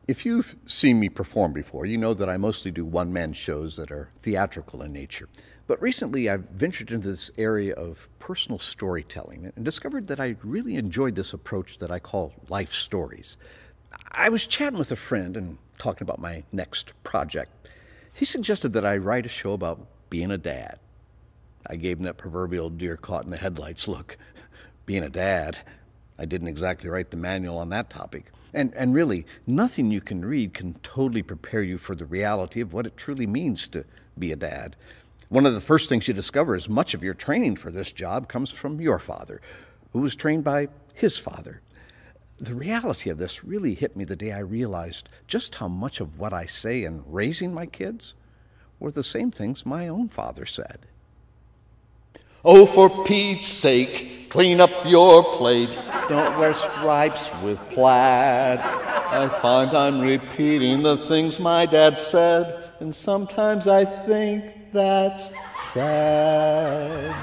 If you've seen me perform before, you know that I mostly do one-man shows that are theatrical in nature. But recently I've ventured into this area of personal storytelling and discovered that I really enjoyed this approach that I call life stories. I was chatting with a friend and talking about my next project. He suggested that I write a show about being a dad. I gave him that proverbial deer caught in the headlights look. Being a dad, I didn't exactly write the manual on that topic. And really, nothing you can read can totally prepare you for the reality of what it truly means to be a dad. One of the first things you discover is much of your training for this job comes from your father, who was trained by his father. The reality of this really hit me the day I realized just how much of what I say in raising my kids were the same things my own father said. Oh, for Pete's sake, clean up your plate. Don't wear stripes with plaid. I find I'm repeating the things my dad said, and sometimes I think that's sad.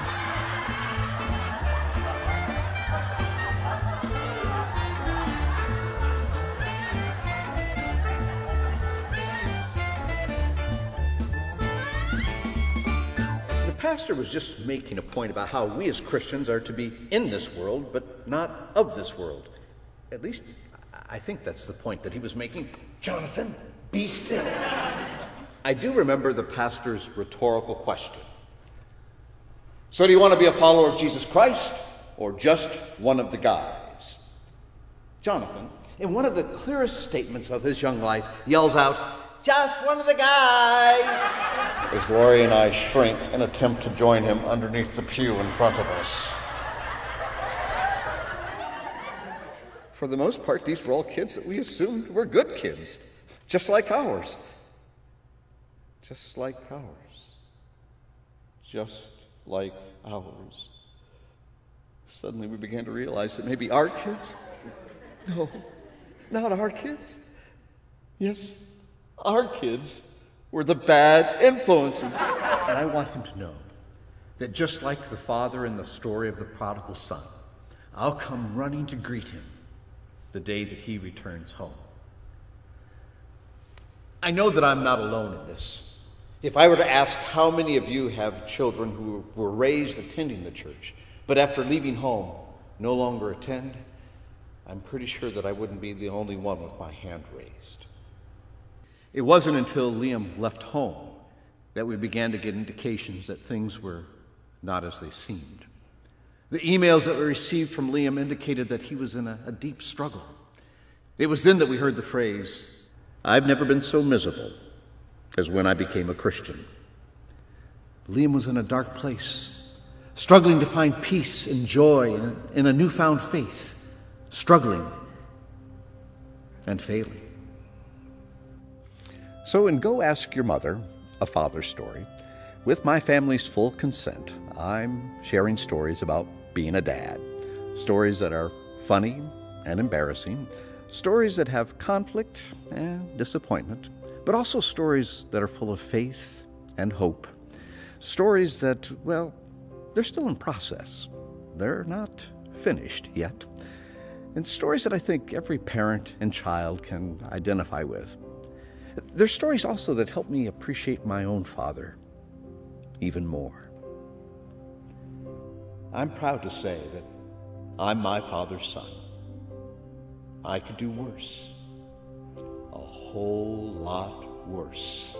The pastor was just making a point about how we as Christians are to be in this world, but not of this world. At least, I think that's the point that he was making. Jonathan, be still. I do remember the pastor's rhetorical question. So do you want to be a follower of Jesus Christ, or just one of the guys? Jonathan, in one of the clearest statements of his young life, yells out, "Just one of the guys!" As Lori and I shrink and attempt to join him underneath the pew in front of us. For the most part, these were all kids that we assumed were good kids, just like ours. Just like ours. Just like ours. Suddenly we began to realize that maybe our kids? No, not our kids. Yes, our kids were the bad influences. And I want him to know that just like the father in the story of the prodigal son, I'll come running to greet him the day that he returns home. I know that I'm not alone in this. If I were to ask how many of you have children who were raised attending the church, but after leaving home no longer attend, I'm pretty sure that I wouldn't be the only one with my hand raised. It wasn't until Liam left home that we began to get indications that things were not as they seemed. The emails that we received from Liam indicated that he was in a deep struggle. It was then that we heard the phrase, "I've never been so miserable as when I became a Christian." Liam was in a dark place, struggling to find peace and joy in a newfound faith, struggling and failing. So in Go Ask Your Mother, a father story, with my family's full consent, I'm sharing stories about being a dad. Stories that are funny and embarrassing, stories that have conflict and disappointment, but also stories that are full of faith and hope. Stories that, well, they're still in process. They're not finished yet. And stories that I think every parent and child can identify with. They're stories also that help me appreciate my own father even more. I'm proud to say that I'm my father's son. I could do worse, a whole lot worse.